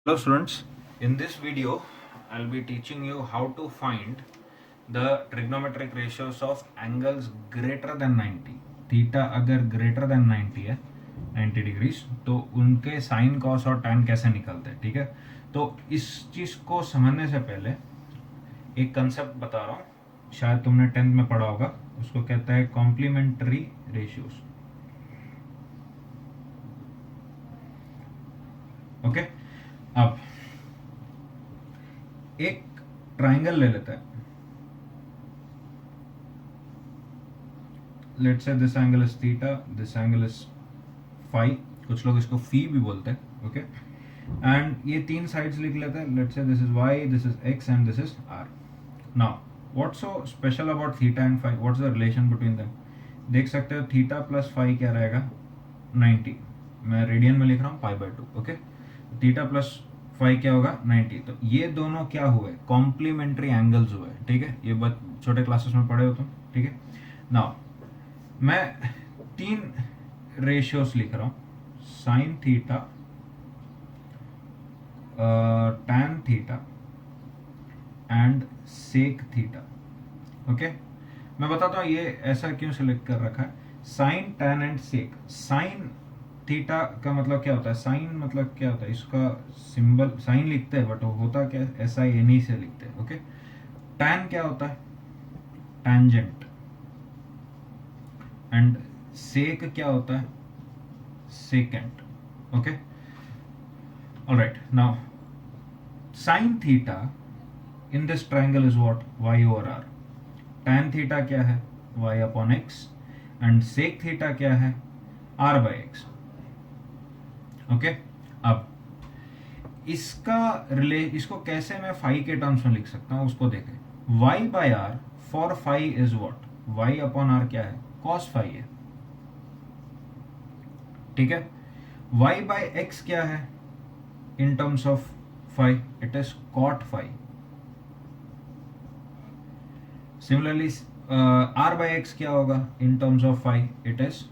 Hello students, in this video I'll be teaching you how to find the trigonometric ratios of angles greater than 90. Theta अगर greater than 90 है 90 degrees तो उनके sine cos और tan कैसे निकलते हैं. ठीक है, तो इस चीज को समझने से पहले एक कंसेप्ट बता रहा हूँ, शायद तुमने 10th में पढ़ा होगा. उसको कहता है कॉम्प्लीमेंट्री रेशियोज. ओके, अब एक ट्राइंगल ले लेते हैं. Let's say this angle is theta, this angle is phi, कुछ लोग इसको फी भी बोलते हैं. ओके, एंड ये तीन साइड्स लिख लेते हैं. Let's say this is Y, this is X and this is R. Now what's so special about theta and phi, what's the relation between them. देख सकते हो थीटा प्लस फाई क्या रहेगा 90. मैं रेडियन में लिख रहा हूँ pi by 2. Okay, theta plus phi क्या होगा 90. तो ये दोनों क्या हुए, कॉम्प्लीमेंट्री एंगल्स हुए. ठीक है, ये बात छोटे क्लासेस में पढ़े हो तुम. ठीक है, नाउ मैं तीन रेशियोस लिख रहा हूं, sine theta, tan theta and sec theta. Okay, मैं बताता हूं ये ऐसा क्यों सिलेक्ट कर रखा है. Sine, tan and sec. Sine theta का मतलब क्या होता है, साइन मतलब क्या होता है, इसका सिंबल साइन लिखते हैं बट होता क्या है, SIN से लिखते हैं. ओके, टैन क्या होता है, टैंजेंट. एंड सेक क्या होता है, secant. Okay, all right. Now sine theta in this triangle is what, y over r. Tan theta क्या है, y upon x. And sec theta क्या है, r बाय x. ओके, अब इसको कैसे मैं फाई के टर्म्स में लिख सकता हूं उसको देखें. y by R for phi is what, y upon R क्या है, कॉस फाई है. ठीक है, y बाय एक्स क्या है in terms of phi, it is cot phi. Similarly r by x क्या होगा in terms of phi, it is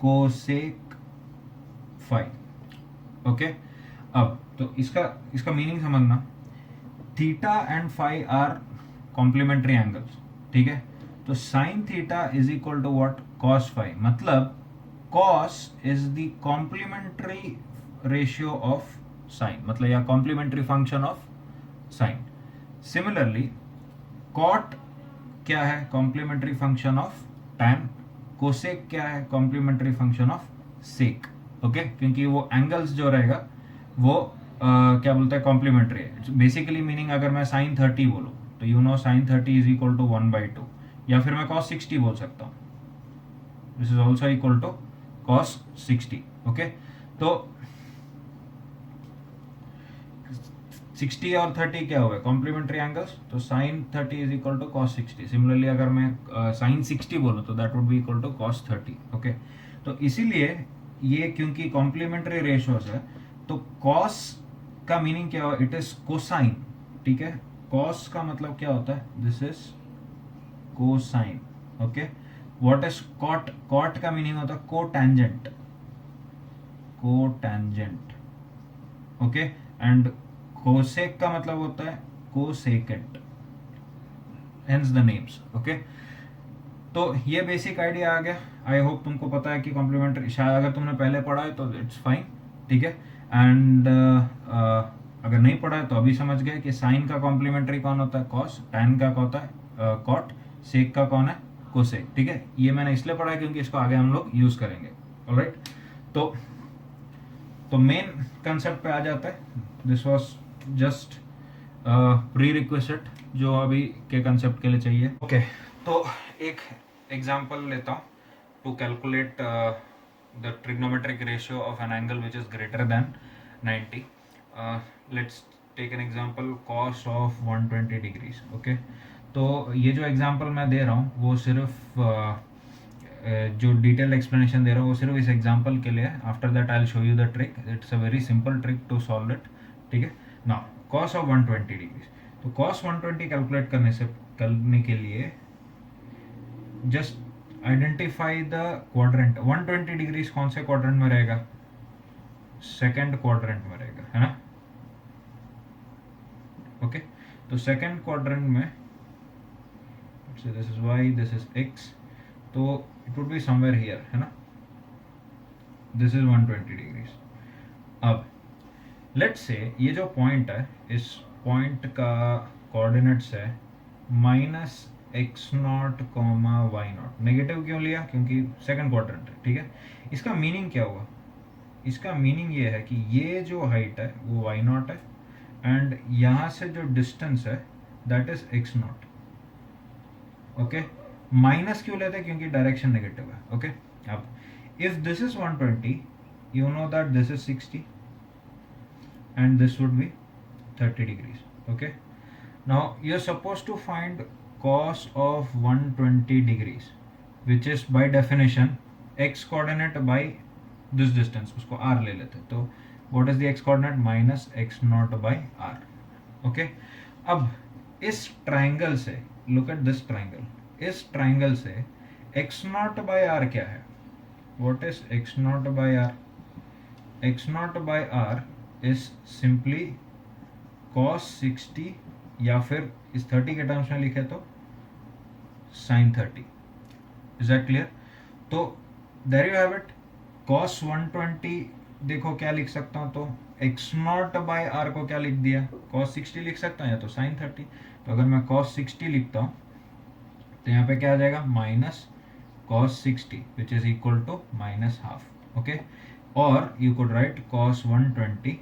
cosec phi. Okay, अब तो इसका मीनिंग समझना. Theta and phi are complementary angles. ठीक है, तो sine theta is equal to what, cos phi. मतलब cos is the complementary ratio of sine, मतलब या complementary function of sine. Similarly cot क्या है, complementary function of tan. Cosec क्या है, complementary function of sec. Okay, क्योंकि वो angles जो रहेगा वो क्या बोलते हैं, कॉम्प्लीमेंट्री है. बेसिकली मीनिंग अगर मैं साइन 30 बोलूँ तो you know sine 30 is equal to 1/2, या फिर मैं कॉस 60 बोल सकता हूँ. This is also equal to cos 60. Okay, तो 60 और 30 क्या हुआ, कॉम्प्लीमेंट्री एंगल्स. तो sine 30 is equal to cos 60. Similarly अगर मैं साइन 60 बोलूँ तो that would be equal to cos 30. Okay, तो इसीलिए ये क्योंकि कॉम्प्लीमेंट्री रेशियोज है तो कॉस का मीनिंग क्या होगा, इट इज कोसाइन. ठीक है, कॉस का मतलब क्या होता है, this is cosine. Okay, what is cot, cot का मीनिंग होता है cotangent, cotangent. Okay, and cosec का मतलब होता है cosecant, hence the names. Okay, तो ये बेसिक आइडिया आ गया. आई होप तुमको पता है कि कॉम्प्लीमेंट्री, शायद अगर तुमने पहले पढ़ा है तो इट्स फाइन. ठीक है, एंड अगर नहीं पढ़ा है तो अभी समझ गए कि साइन का कॉम्प्लीमेंट्री कौन होता है, कॉस. टैन का होता है कॉट. सेक का कौन है, कोसेक. ठीक है, ये मैंने इसलिए पढ़ा है क्योंकि इसको आगे हम लोग यूज करेंगे. ऑलराइट, तो मेन कंसेप्ट पे आ जाता है. This was just pre request जो अभी के कंसेप्ट के लिए चाहिए. ओके, तो एक एग्जांपल लेता हूँ to calculate the trigonometric ratio of an angle which is greater than 90. Let's take an example cos of 120 degrees. Okay, तो ये जो एग्जांपल मैं दे रहा हूँ वो सिर्फ जो डिटेल एक्सप्लेनेशन दे रहा हूँ वो सिर्फ इस एग्जांपल के लिए. After that I will show you the trick. It's a very simple trick to solve it. ठीक है, नाउ कॉस ऑफ 120 डिग्रीज. तो कॉस 120 कैलकुलेट करने के लिए just identify the quadrant. 120 degrees कौन से क्वाड्रेंट में रहेगा, सेकंड क्वाड्रेंट में रहेगा, है ना. ओके, तो सेकेंड क्वाड्रेंट में so this is y, this is x, तो it would be somewhere here, है ना, this is 120 degrees. अब लेट्स से ये जो पॉइंट है, इस पॉइंट का कोऑर्डिनेट्स है minus X naught comma Y naught. Negative क्यों लिया? क्योंकि सेकंड क्वाड्रेंट है. ठीक है, इसका मीनिंग क्या हुआ? इसका मीनिंग ये है कि ये जो हाइट है वो वाई नॉट है एंड यहाँ से जो डिस्टेंस है that is x not. Okay, minus क्यों लेते हैं? क्योंकि डायरेक्शन नेगेटिव है. ओके, अब if this is 120, you know that this is 60 and this would be 30 degrees. Okay, now you're supposed to find cos of 120 degrees, which is by definition x coordinate by this distance. उसको r ले लेते. तो what is the x coordinate? minus x naught by r. Okay, अब इस triangle से, look at this triangle, इस triangle से x naught by r क्या है? What is x naught by r? x naught by r is simply cos 60, या फिर इस 30 के टर्म्स में लिखे तो sin 30. Is that clear? तो there you have it. cos 120 देखो क्या लिख सकता हूं, तो x नॉट बाय r को क्या लिख दिया? cos 60 लिख सकता हूं या तो sin 30. तो अगर मैं cos 60 लिखता हूं तो यहाँ पे क्या आ जाएगा? Minus cos 60 which is equal to minus half. Okay, or you could write cos 120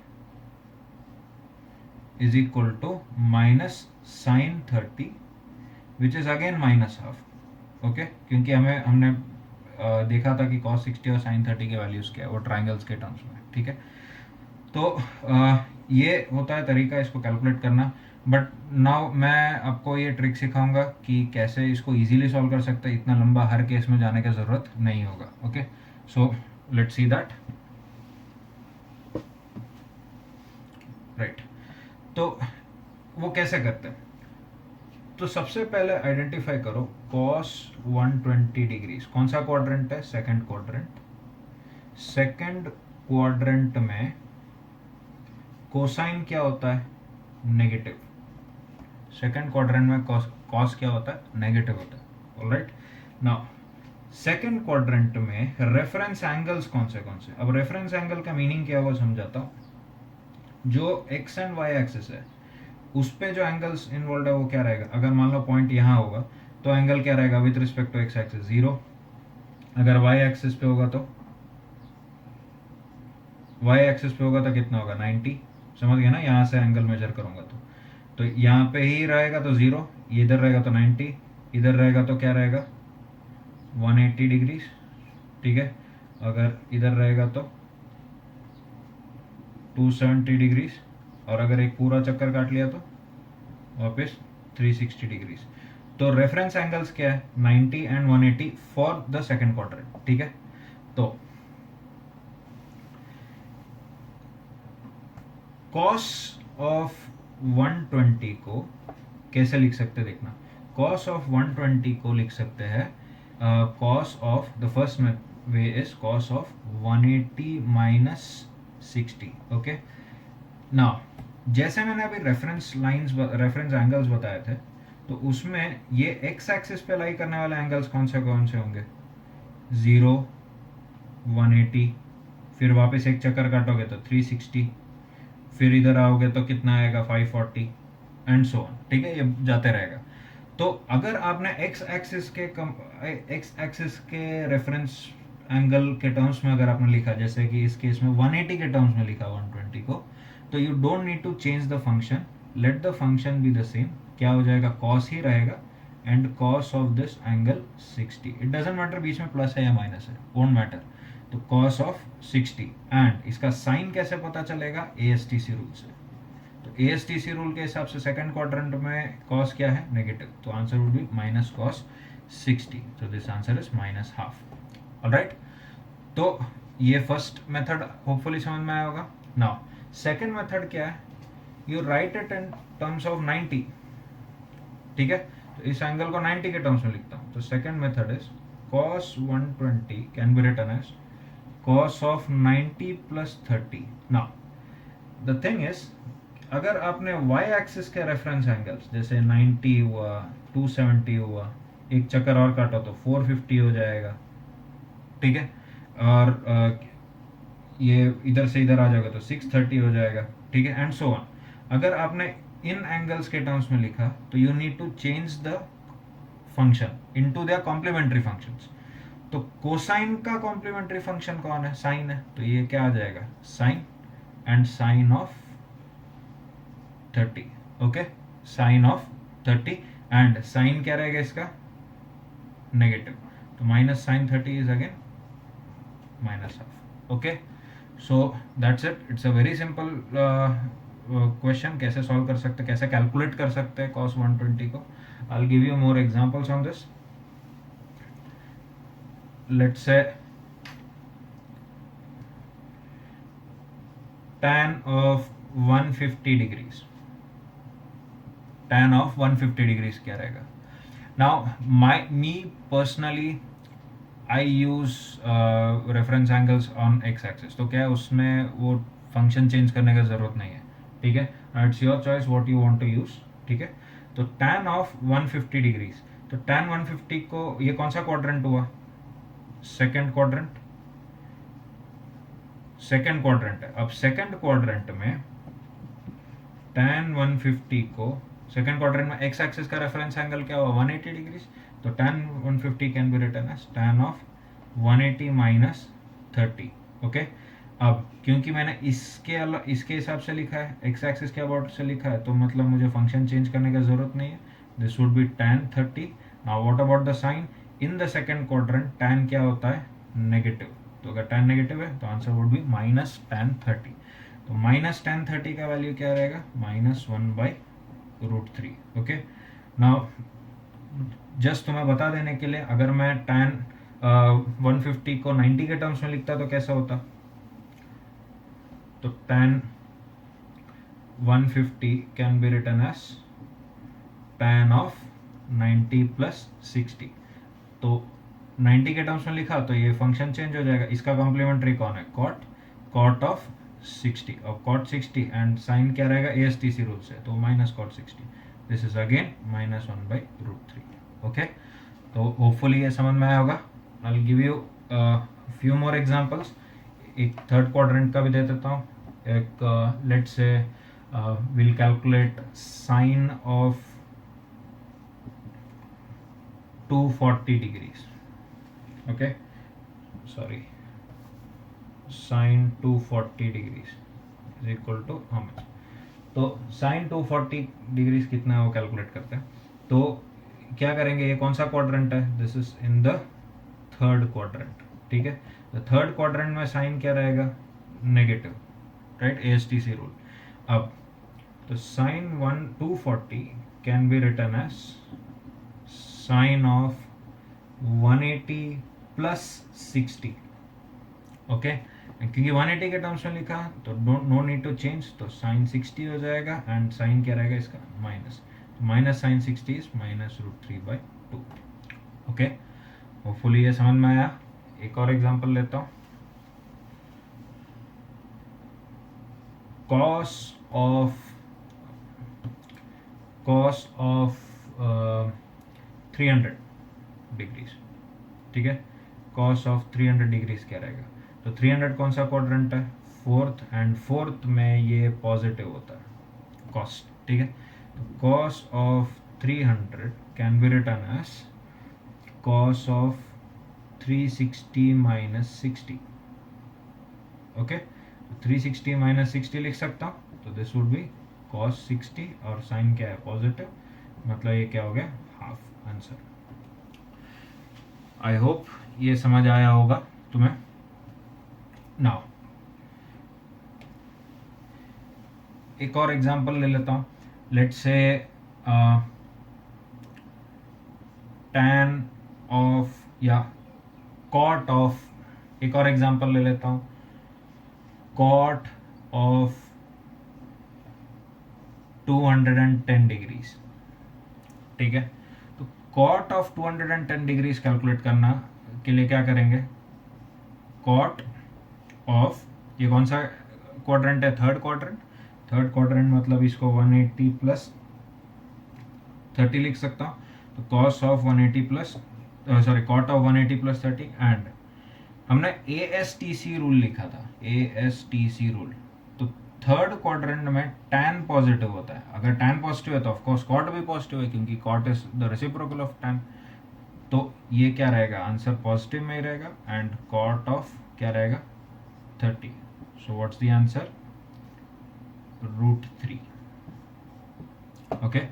is equal to minus sin 30 which is again minus half. okay, क्योंकि हमने देखा था कि cos 60 और sin 30 के वैल्यूज क्या है वो ट्राइंगल्स के टर्म्स में. ठीक है, तो ये होता है तरीका इसको कैलकुलेट करना. बट नाउ मैं आपको ये ट्रिक सिखाऊंगा कि कैसे इसको इजीली सॉल्व कर सकते हैं. इतना लंबा हर केस में जाने की जरूरत नहीं होगा. Okay, so let's see that. Right, तो वो कैसे करते हैं? तो सबसे पहले आइडेंटिफाई करो cos 120 डिग्रीज कौन सा क्वाड्रेंट है? Second quadrant. सेकंड क्वाड्रेंट में कोसाइन क्या होता है? नेगेटिव. सेकंड क्वाड्रेंट में cos क्या होता है? नेगेटिव होता है. ऑलराइट, नाउ सेकंड क्वाड्रेंट में रेफरेंस एंगल्स कौन से? अब रेफरेंस एंगल का मीनिंग क्या होगा समझाता हूं. जो x एंड y एक्सिस है उस पे जो एंगल्स इन्वॉल्व है वो क्या रहेगा? अगर मान लो पॉइंट यहाँ होगा तो एंगल क्या रहेगा with respect to x axis? 0. अगर y एक्सिस पे होगा तो कितना होगा? 90. समझ गया ना? यहाँ से एंगल मेजर करूंगा तो यहाँ पे ही रहेगा तो 0, इधर रहेगा तो 90, इधर रहेगा तो क्या रहेगा? 180 डिग्रीज. ठीक है, अगर इधर रहेगा तो 270 डिग्रीज, और अगर एक पूरा चक्कर काट लिया तो वापस 360 डिग्रीज. तो रेफरेंस एंगल्स क्या है? 90 and 180 for the second quadrant. ठीक है, तो cos ऑफ 120 को कैसे लिख सकते हैं? देखना, cos ऑफ 120 को लिख सकते हैं cos of the first way is cos of 180 minus 60. Okay, now जैसे मैंने अभी रेफरेंस एंगल्स बताए थे तो उसमें ये एक्स एक्सिस पे लाई करने वाले एंगल्स कौन से होंगे? 0, 180, फिर वापस एक चक्कर काटोगे तो 360, फिर इधर आओगे तो कितना आएगा? 540 एंड सो ऑन. ठीक है, ये जाते रहेगा. तो अगर आपने एक्स एक्सिस के रेफरेंस एंगल के टर्म्स में अगर आपने लिखा, जैसे कि इस केस में 180 के टर्म्स में लिखा 120 को, तो you don't need to change the function, let the function be the same. क्या हो जाएगा? cos ही रहेगा and cos of this angle 60. It doesn't matter बीच में प्लस है या माइनस है, वोंट मैटर. तो cos ऑफ 60 एंड इसका साइन कैसे पता चलेगा? ASTC रूल से. तो ASTC रूल के हिसाब से सेकंड क्वाड्रेंट में cos क्या है? नेगेटिव. तो answer would be minus cos 60. तो this answer is minus half. Alright, तो ये फर्स्ट मेथड होपफुली समझ में आया होगा. नाउ सेकंड मेथड क्या है? You right it in terms of 90. ठीक है, तो इस एंगल को 90 के टर्म्स में लिखता हूं. तो second method is cos 120 can be written as cos of 90 plus 30. Now the thing is, अगर आपने y एक्सिस के रेफरेंस एंगल्स जैसे 90 हुआ, 270 हुआ, एक चक्कर और काटा तो 450 हो जाएगा, ठीक है। और ये इधर से इधर आ जाएगा तो 630 हो जाएगा, ठीक है, एंड सो ऑन। अगर आपने इन एंगल्स के टर्म्स में लिखा तो you need to change the function into their complementary functions. तो कोसाइन का कॉम्प्लीमेंट्री फंक्शन कौन है? साइन है, तो ये क्या आ जाएगा? Sine and sine of 30, okay, sine of 30 and sine क्या रहेगा इसका? नेगेटिव, तो minus sine 30 is again minus half, okay. So that's it, it's a very simple question. कैसे सॉल्व कर सकते हैं, कैसे कैलकुलेट कर सकते हैं cos 120 को? आई will give you more examples on this. Let's say tan of 150 degrees, tan of 150 degrees क्या रहेगा? Now me personally I use reference angles on x axis, तो क्या है उसमें वो फंक्शन चेंज करने का जरूरत नहीं है, ठीक है। It's your choice what you want to use, ठीक है। तो tan ऑफ 150 डिग्रीज, तो tan 150 को, ये कौन सा क्वाड्रेंट हुआ? सेकंड क्वाड्रेंट, सेकंड क्वाड्रेंट है। अब सेकंड क्वाड्रेंट में tan 150 को, सेकंड क्वाड्रेंट में x एक्सिस का रेफरेंस एंगल क्या हुआ? 180 डिग्रीज, तो tan 150 can be written as tan of 180 minus 30, okay. अब क्योंकि मैंने इसके हिसाब से लिखा है, x एक्सिस के अबाउट से लिखा है, तो मतलब मुझे फंक्शन चेंज करने की जरूरत नहीं है। This would be tan 30। Now what about the sine? In the second quadrant tan क्या होता है? नेगेटिव, तो अगर tan नेगेटिव है तो answer would be minus tan 30। तो माइनस tan 30 का वैल्यू क्या रहेगा? -1/√3, ओके। नाउ जस्ट तुम्हें बता देने के लिए, अगर मैं tan 150 को 90 के टर्म्स में लिखता तो कैसा होता? तो tan 150 can be written as tan of 90 plus 60। तो 90 के टर्म्स में लिखा तो ये फंक्शन चेंज हो जाएगा। इसका कॉम्प्लीमेंट्री कौन है? कॉट ऑफ 60, और cot 60 एंड साइन क्या रहेगा? ASTC रूल से, तो minus cot 60। This is again -1/√3, okay. तो होपफुली ये समझ में आया होगा। I will give you few more examples. एक थर्ड क्वाड्रेंट का भी दे देता हूँ। एक let's say will calculate sine of 240 degrees, okay, sorry, sine 240 degrees is equal to how much? तो साइन 240 डिग्रीज कितना है वो कैलकुलेट करते हैं। तो क्या करेंगे? ये कौन सा क्वाड्रेंट है? This is in the third quadrant, ठीक है। तो थर्ड क्वाड्रेंट में साइन क्या रहेगा? Negative, right, ASTC rule. अब तो sine 240 can be written as sine of 180 plus 60, okay. क्योंकि 180 के टर्म्स में लिखा तो नो नीड टू चेंज, तो साइन 60 हो जाएगा एंड साइन क्या रहेगा इसका? माइनस, तो minus sine 60 is -√3/2, okay. Hopefully ये समझ में आया। एक और एग्जांपल लेता हूँ। cos of 300 डिग्रीज, ठीक है। cos ऑफ 300 डिग्रीज क्या रहेगा? तो 300 कौन सा क्वाड्रेंट है? फोर्थ, एंड फोर्थ में ये पॉजिटिव होता है, cos, ठीक है। तो cos of 300 can be written as cos of 360 minus 60, okay. 360 minus 60 लिख सकता हूँ, तो दिस वुड बी cos 60, और साइन क्या है? पॉजिटिव, मतलब ये क्या हो गया? Half answer. आई होप ये समझ आया होगा तुम्हें। नाउ एक और एग्जांपल ले लेता हूँ। लेट्स से tan ऑफ या cot ऑफ, एक और एग्जांपल ले लेता हूँ, cot ऑफ 210 डिग्रीज, ठीक है। तो cot ऑफ 210 डिग्रीज कैलकुलेट करना के लिए क्या करेंगे? cot ऑफ, ये कौन सा क्वाड्रेंट है? थर्ड क्वाड्रेंट, थर्ड क्वाड्रेंट मतलब इसको 180 प्लस 30 लिख सकता हूँ. तो cos of 180 plus sorry cot of 180 plus 30 and हमने ASTC रूल लिखा था. ASTC rule. तो थर्ड क्वाड्रेंट में tan पॉजिटिव होता है. अगर tan पॉजिटिव है तो ऑफकोर्स कॉट भी पॉजिटिव है क्योंकि cot is the reciprocal of tan. तो ये क्या रहेगा, आंसर पॉजिटिव में ही रहेगा एंड कॉट ऑफ क्या रहेगा 30. So what's the answer, √3. Okay.